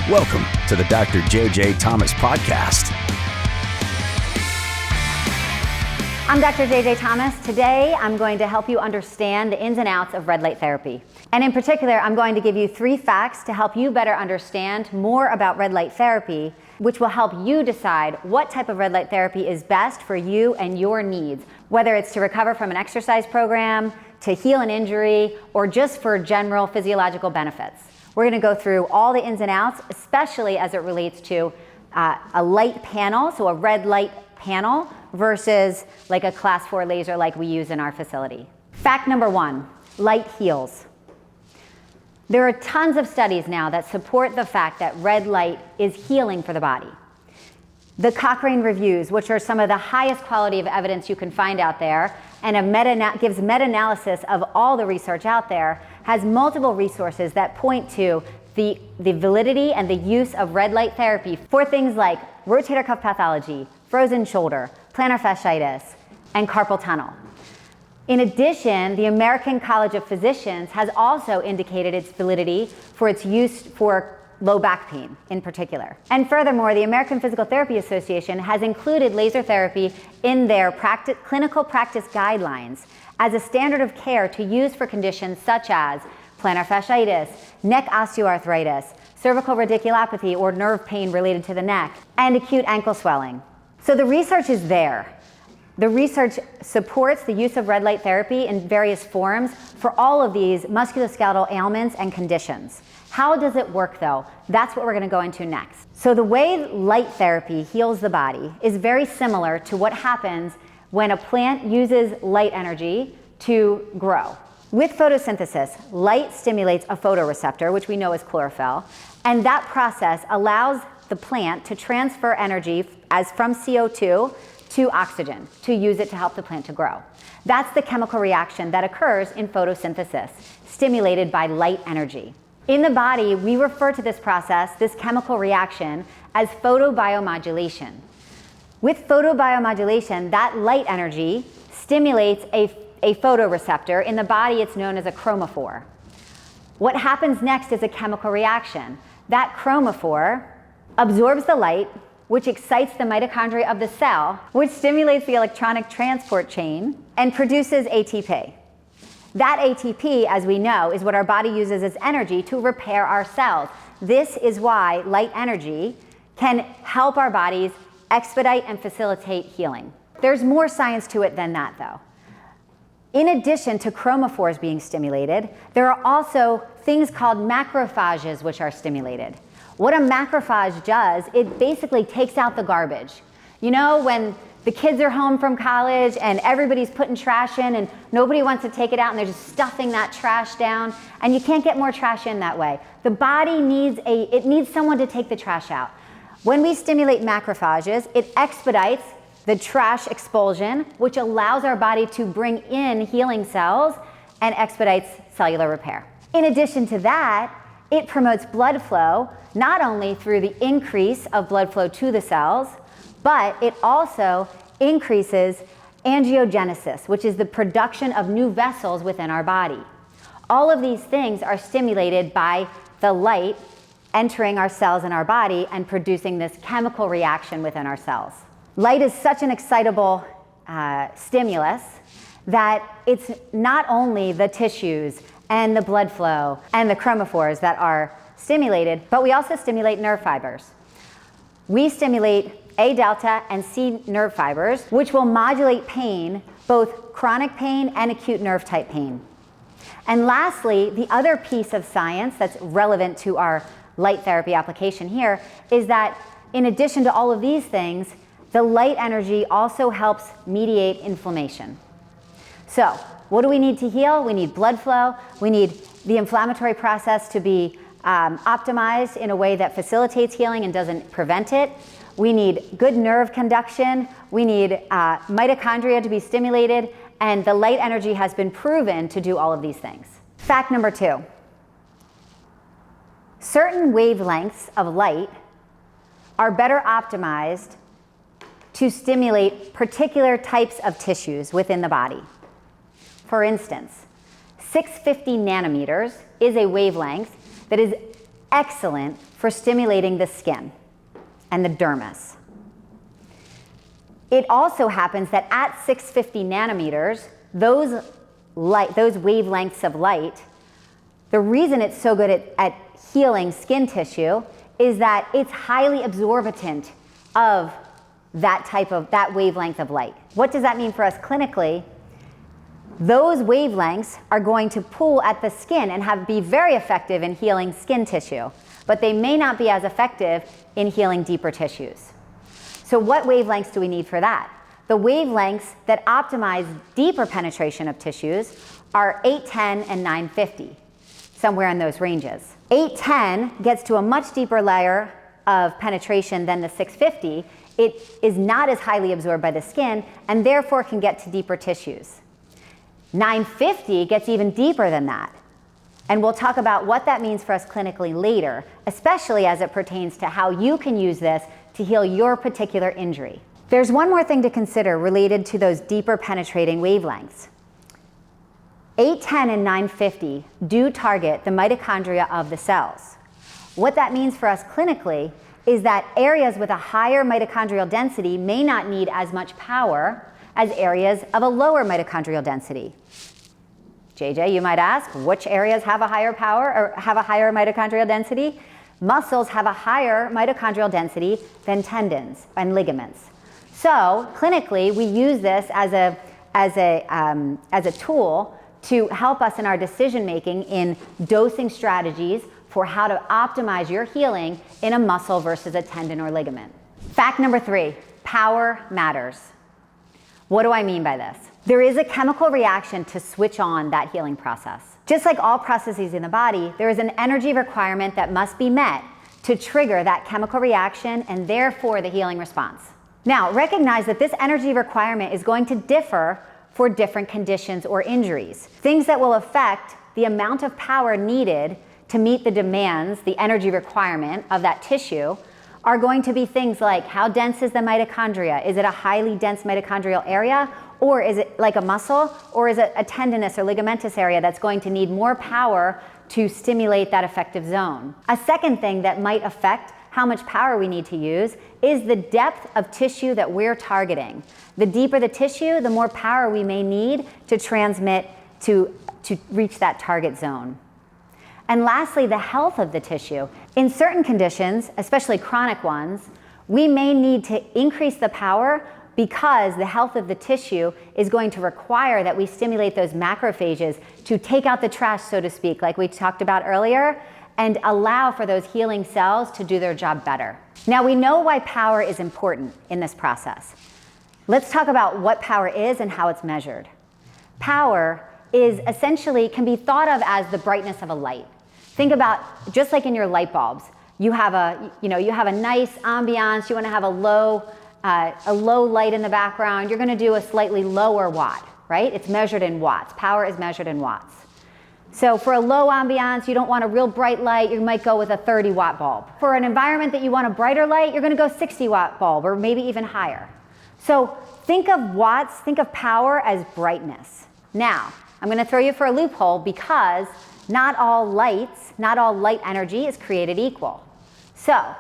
Welcome to the Dr. J.J. Thomas Podcast. I'm Dr. J.J. Thomas. Today, I'm going to help you understand the ins and outs of red light therapy. And in particular, I'm going to give you 3 facts to help you better understand more about red light therapy, which will help you decide what type of red light therapy is best for you and your needs, whether it's to recover from an exercise program, to heal an injury, or just for general physiological benefits. We're going to go through all the ins and outs, especially as it relates to a light panel, so a red light panel, versus like a class 4 laser like we use in our facility. Fact number 1, light heals. There are tons of studies now that support the fact that red light is healing for the body. The Cochrane reviews, which are some of the highest quality of evidence you can find out there, and gives meta-analysis of all the research out there, has multiple resources that point to the validity and the use of red light therapy for things like rotator cuff pathology, frozen shoulder, plantar fasciitis, and carpal tunnel. In addition, the American College of Physicians has also indicated its validity for its use for low back pain in particular. And furthermore, the American Physical Therapy Association has included laser therapy in their clinical practice guidelines as a standard of care to use for conditions such as plantar fasciitis, neck osteoarthritis, cervical radiculopathy or nerve pain related to the neck, and acute ankle swelling. So the research is there. The research supports the use of red light therapy in various forms for all of these musculoskeletal ailments and conditions. How does it work though? That's what we're going to go into next. So the way light therapy heals the body is very similar to what happens when a plant uses light energy to grow. With photosynthesis, light stimulates a photoreceptor, which we know is chlorophyll, and that process allows the plant to transfer energy as from CO2 to oxygen to use it to help the plant to grow. That's the chemical reaction that occurs in photosynthesis, stimulated by light energy. In the body, we refer to this process, this chemical reaction, as photobiomodulation. With photobiomodulation, that light energy stimulates a photoreceptor. In the body, it's known as a chromophore. What happens next is a chemical reaction. That chromophore absorbs the light, which excites the mitochondria of the cell, which stimulates the electronic transport chain and produces ATP. That ATP, as we know, is what our body uses as energy to repair our cells. This is why light energy can help our bodies expedite and facilitate healing. There's more science to it than that, though. In addition to chromophores being stimulated, there are also things called macrophages which are stimulated. What a macrophage does, it basically takes out the garbage. You know, when the kids are home from college and everybody's putting trash in and nobody wants to take it out and they're just stuffing that trash down, and you can't get more trash in that way. The body needs someone to take the trash out. When we stimulate macrophages, it expedites the trash expulsion, which allows our body to bring in healing cells and expedites cellular repair. In addition to that, it promotes blood flow, not only through the increase of blood flow to the cells, but it also increases angiogenesis, which is the production of new vessels within our body. All of these things are stimulated by the light entering our cells in our body and producing this chemical reaction within our cells. Light is such an excitable stimulus that it's not only the tissues and the blood flow and the chromophores that are stimulated, but we also stimulate nerve fibers. We stimulate A delta and C nerve fibers, which will modulate pain, both chronic pain and acute nerve type pain. And lastly, the other piece of science that's relevant to our light therapy application here is that in addition to all of these things, the light energy also helps mediate inflammation. So, what do we need to heal? We need blood flow. We need the inflammatory process to be optimized in a way that facilitates healing and doesn't prevent it. We need good nerve conduction. We need mitochondria to be stimulated, and the light energy has been proven to do all of these things. Fact number 2. Certain wavelengths of light are better optimized to stimulate particular types of tissues within the body. For instance, 650 nanometers is a wavelength that is excellent for stimulating the skin and the dermis. It also happens that at 650 nanometers, those wavelengths of light, the reason it's so good at healing skin tissue is that it's highly absorbent of that wavelength of light. What does that mean for us clinically? Those wavelengths are going to pull at the skin and be very effective in healing skin tissue, but they may not be as effective in healing deeper tissues. So what wavelengths do we need for that? The wavelengths that optimize deeper penetration of tissues are 810 and 950, somewhere in those ranges. 810 gets to a much deeper layer of penetration than the 650. It is not as highly absorbed by the skin and therefore can get to deeper tissues. 950 gets even deeper than that. And we'll talk about what that means for us clinically later, especially as it pertains to how you can use this to heal your particular injury. There's one more thing to consider related to those deeper penetrating wavelengths. 810 and 950 do target the mitochondria of the cells. What that means for us clinically is that areas with a higher mitochondrial density may not need as much power as areas of a lower mitochondrial density. JJ, you might ask, which areas have a higher power or have a higher mitochondrial density? Muscles have a higher mitochondrial density than tendons and ligaments. So clinically, we use this as a tool to help us in our decision making in dosing strategies for how to optimize your healing in a muscle versus a tendon or ligament. Fact number 3, power matters. What do I mean by this? There is a chemical reaction to switch on that healing process. Just like all processes in the body, there is an energy requirement that must be met to trigger that chemical reaction and therefore the healing response. Now, recognize that this energy requirement is going to differ for different conditions or injuries. Things that will affect the amount of power needed to meet the demands, the energy requirement of that tissue, are going to be things like how dense is the mitochondria? Is it a highly dense mitochondrial area? Or is it like a muscle? Or is it a tendinous or ligamentous area that's going to need more power to stimulate that effective zone? A second thing that might affect how much power we need to use is the depth of tissue that we're targeting. The deeper the tissue, the more power we may need to transmit to reach that target zone. And lastly, the health of the tissue. In certain conditions, especially chronic ones, we may need to increase the power because the health of the tissue is going to require that we stimulate those macrophages to take out the trash, so to speak, like we talked about earlier, and allow for those healing cells to do their job better. Now, we know why power is important in this process. Let's talk about what power is and how it's measured. Power is essentially, can be thought of as the brightness of a light. Think about, just like in your light bulbs, you have a nice ambiance, you want to have a low light in the background, you're going to do a slightly lower watt, right? It's measured in watts. Power is measured in watts. So for a low ambiance, you don't want a real bright light, you might go with a 30-watt bulb. For an environment that you want a brighter light, you're going to go 60-watt bulb or maybe even higher. So think of watts, think of power as brightness. Now, I'm going to throw you for a loophole because not all light energy is created equal. So,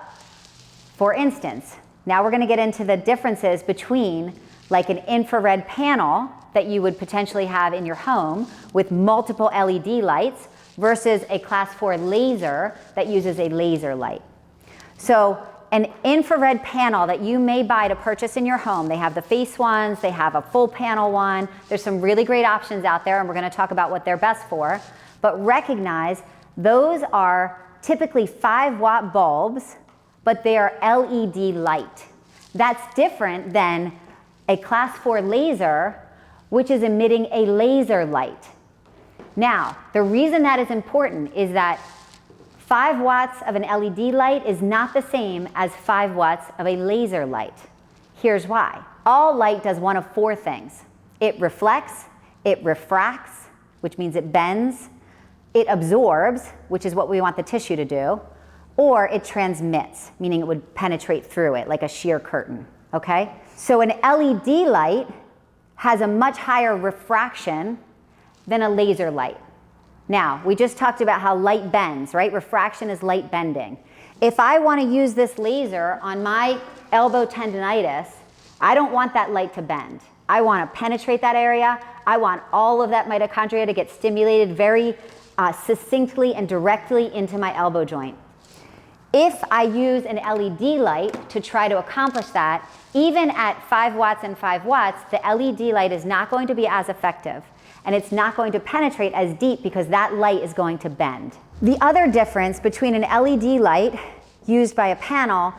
for instance, now we're going to get into the differences between like an infrared panel that you would potentially have in your home with multiple LED lights versus a class 4 laser that uses a laser light. So an infrared panel that you may buy to purchase in your home, they have the face ones, they have a full panel one, there's some really great options out there and we're going to talk about what they're best for, but recognize those are typically 5-watt bulbs, but they are LED light. That's different than a class 4 laser, which is emitting a laser light. Now, the reason that is important is that 5 watts of an LED light is not the same as 5 watts of a laser light. Here's why. All light does one of 4 things. It reflects, it refracts, which means it bends, it absorbs, which is what we want the tissue to do, or it transmits, meaning it would penetrate through it like a sheer curtain, okay? So an LED light has a much higher refraction than a laser light. Now, we just talked about how light bends, right? Refraction is light bending. If I want to use this laser on my elbow tendonitis, I don't want that light to bend. I want to penetrate that area. I want all of that mitochondria to get stimulated very succinctly and directly into my elbow joint. If I use an LED light to try to accomplish that, even at 5 watts and 5 watts, the LED light is not going to be as effective, and it's not going to penetrate as deep because that light is going to bend. The other difference between an LED light used by a panel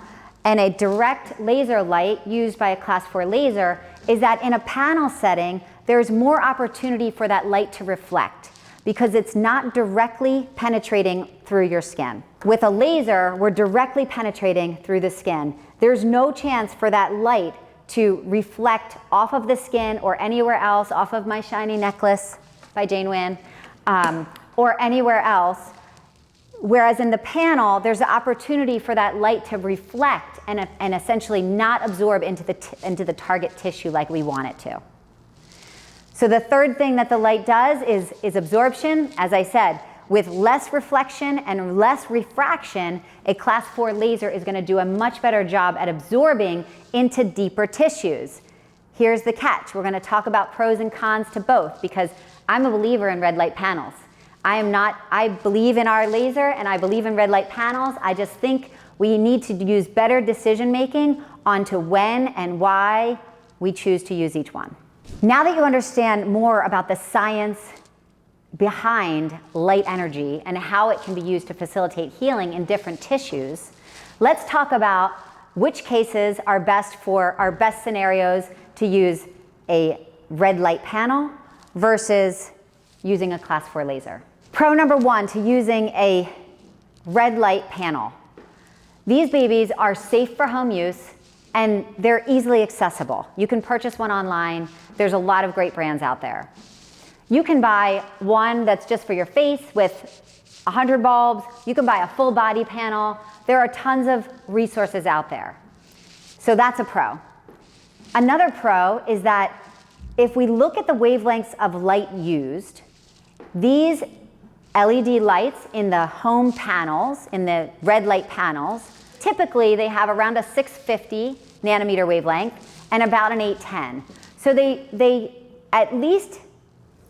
and a direct laser light used by a class 4 laser is that in a panel setting, there's more opportunity for that light to reflect because it's not directly penetrating through your skin. With a laser, we're directly penetrating through the skin. There's no chance for that light to reflect off of the skin or anywhere else, off of my shiny necklace by Jane Wan, or anywhere else. Whereas in the panel, there's the opportunity for that light to reflect and essentially not absorb into the target tissue like we want it to. So the third thing that the light does is absorption. As I said, with less reflection and less refraction, a class 4 laser is going to do a much better job at absorbing into deeper tissues. Here's the catch. We're going to talk about pros and cons to both because I'm a believer in red light panels. I believe in our laser and I believe in red light panels. I just think we need to use better decision making onto when and why we choose to use each one. Now that you understand more about the science behind light energy and how it can be used to facilitate healing in different tissues, let's talk about which cases are best for our best scenarios to use a red light panel versus using a class 4 laser. Pro number 1 to using a red light panel. These babies are safe for home use and they're easily accessible. You can purchase one online. There's a lot of great brands out there. You can buy one that's just for your face with 100 bulbs. You can buy a full body panel. There are tons of resources out there. So that's a pro. Another pro is that if we look at the wavelengths of light used, these LED lights in the home panels, in the red light panels, typically they have around a 650 nanometer wavelength and about an 810. So they at least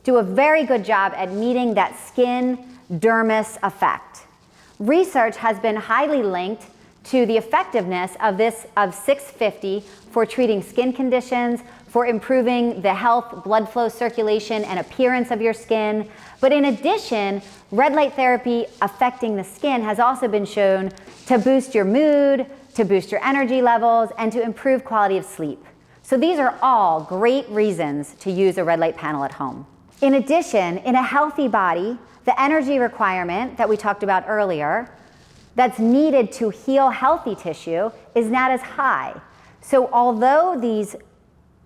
do a very good job at meeting that skin dermis effect. Research has been highly linked to the effectiveness of 650 for treating skin conditions, for improving the health, blood flow, circulation, and appearance of your skin. But in addition, red light therapy affecting the skin has also been shown to boost your mood, to boost your energy levels, and to improve quality of sleep. So these are all great reasons to use a red light panel at home. In addition, in a healthy body, the energy requirement that we talked about earlier that's needed to heal healthy tissue is not as high. So although these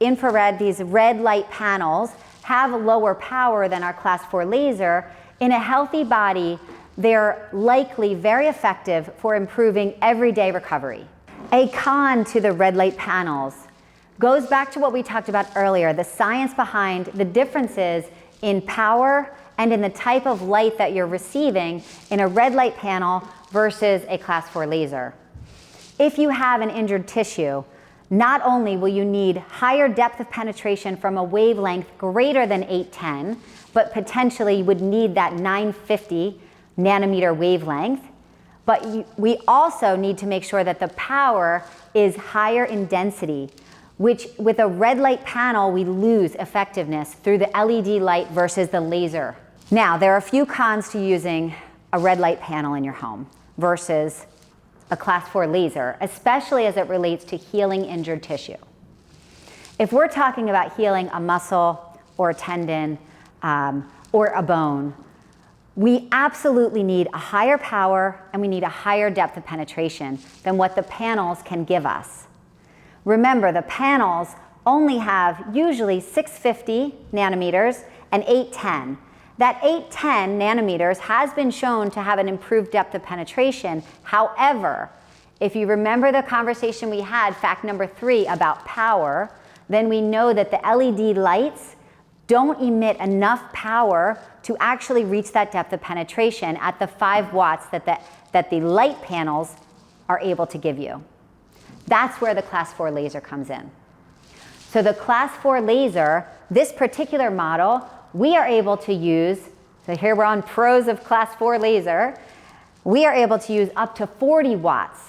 red light panels have a lower power than our class 4 laser, in a healthy body, they're likely very effective for improving everyday recovery. A con to the red light panels goes back to what we talked about earlier, the science behind the differences in power and in the type of light that you're receiving in a red light panel versus a class 4 laser. If you have an injured tissue, not only will you need higher depth of penetration from a wavelength greater than 810, but potentially you would need that 950 nanometer wavelength, but we also need to make sure that the power is higher in density, which with a red light panel, we lose effectiveness through the LED light versus the laser. Now, there are a few cons to using a red light panel in your home versus a class 4 laser, especially as it relates to healing injured tissue. If we're talking about healing a muscle or a tendon or a bone, we absolutely need a higher power and we need a higher depth of penetration than what the panels can give us. Remember, the panels only have usually 650 nanometers and 810. That 810 nanometers has been shown to have an improved depth of penetration. However, if you remember the conversation we had, fact number 3 about power, then we know that the LED lights don't emit enough power to actually reach that depth of penetration at the 5 watts that the light panels are able to give you. That's where the class 4 laser comes in. So the class 4 laser, this particular model, we are able to use, so here we're on pros of class 4 laser, we are able to use up to 40 watts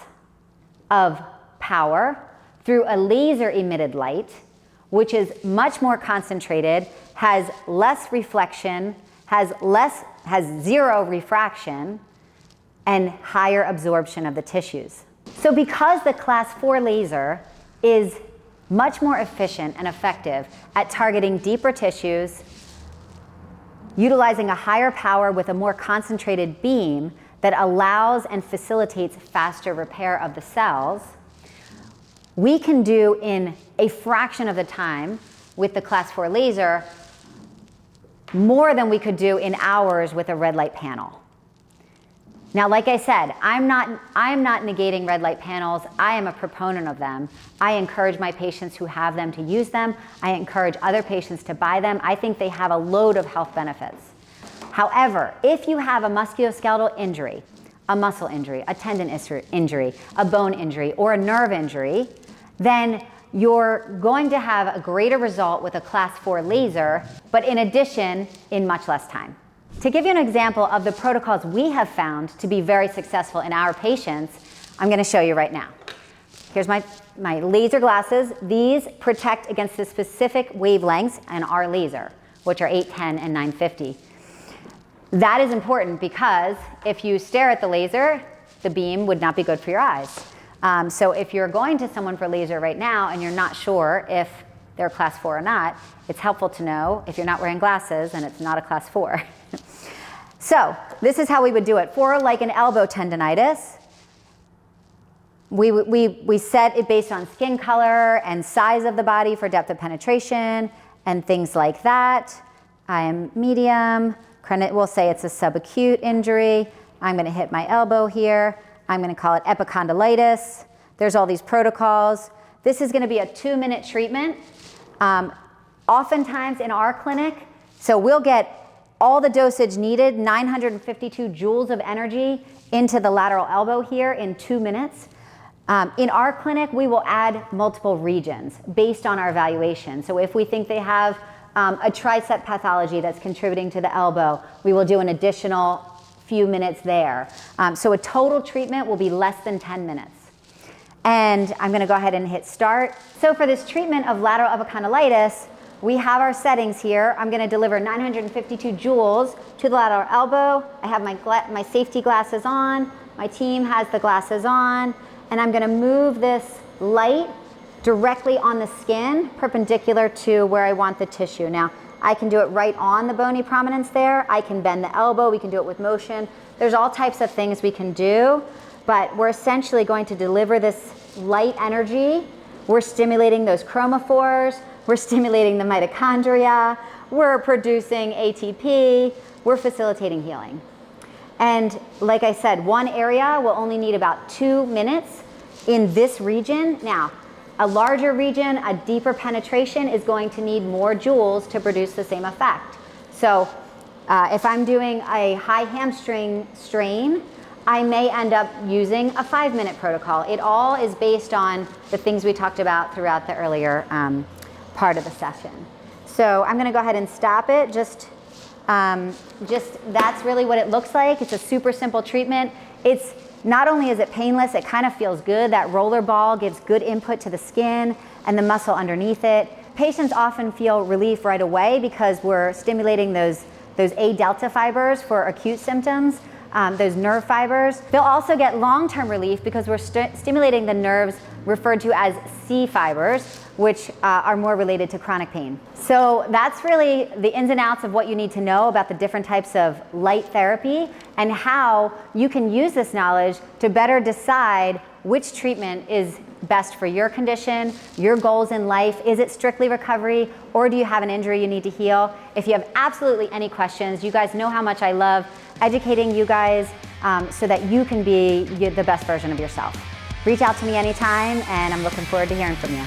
of power through a laser emitted light, which is much more concentrated, has less reflection, has 0 refraction, and higher absorption of the tissues. So because the class 4 laser is much more efficient and effective at targeting deeper tissues, utilizing a higher power with a more concentrated beam that allows and facilitates faster repair of the cells, we can do in a fraction of the time with the class 4 laser more than we could do in hours with a red light panel. Now, like I said, I'm not negating red light panels. I am a proponent of them. I encourage my patients who have them to use them. I encourage other patients to buy them. I think they have a load of health benefits. However, if you have a musculoskeletal injury, a muscle injury, a tendon injury, a bone injury, or a nerve injury, then you're going to have a greater result with a class 4 laser, but in addition, in much less time. To give you an example of the protocols we have found to be very successful in our patients, I'm going to show you right now. Here's my laser glasses. These protect against the specific wavelengths in our laser, which are 810 and 950. That is important because if you stare at the laser, the beam would not be good for your eyes. So if you're going to someone for laser right now and you're not sure if they're class 4 or not, it's helpful to know if you're not wearing glasses and it's not a class 4. So this is how we would do it. For like an elbow tendonitis, we set it based on skin color and size of the body for depth of penetration and things like that. I am medium. We'll say it's a subacute injury. I'm going to hit my elbow here. I'm going to call it epicondylitis. There's all these protocols. This is going to be a 2-minute treatment. Oftentimes in our clinic, so we'll get all the dosage needed, 952 joules of energy into the lateral elbow here in 2 minutes. In our clinic, we will add multiple regions based on our evaluation. So if we think they have a tricep pathology that's contributing to the elbow, we will do an additional few minutes there. So a total treatment will be less than 10 minutes. And I'm going to go ahead and hit start. So for this treatment of lateral epicondylitis, we have our settings here. I'm going to deliver 952 joules to the lateral elbow. I have my safety glasses on. My team has the glasses on. And I'm going to move this light directly on the skin, perpendicular to where I want the tissue. Now, I can do it right on the bony prominence there. I can bend the elbow. We can do it with motion. There's all types of things we can do, but we're essentially going to deliver this light energy. We're stimulating those chromophores. We're stimulating the mitochondria. We're producing ATP. We're facilitating healing. And like I said, one area will only need about 2 minutes in this region. Now, a larger region, a deeper penetration is going to need more joules to produce the same effect. So if I'm doing a high hamstring strain, I may end up using a 5-minute protocol. It all is based on the things we talked about throughout the earlier part of the session. So I'm going to go ahead and stop it. Just that's really what it looks like. It's a super simple treatment. It's not only is it painless, it kind of feels good. That roller ball gives good input to the skin and the muscle underneath it. Patients often feel relief right away because we're stimulating those A delta fibers for acute symptoms, those nerve fibers. They'll also get long-term relief because we're stimulating the nerves referred to as C fibers, which are more related to chronic pain. So that's really the ins and outs of what you need to know about the different types of light therapy and how you can use this knowledge to better decide which treatment is best for your condition, your goals in life. Is it strictly recovery, or do you have an injury you need to heal? If you have absolutely any questions, you guys know how much I love educating you guys so that you can be the best version of yourself. Reach out to me anytime, and I'm looking forward to hearing from you.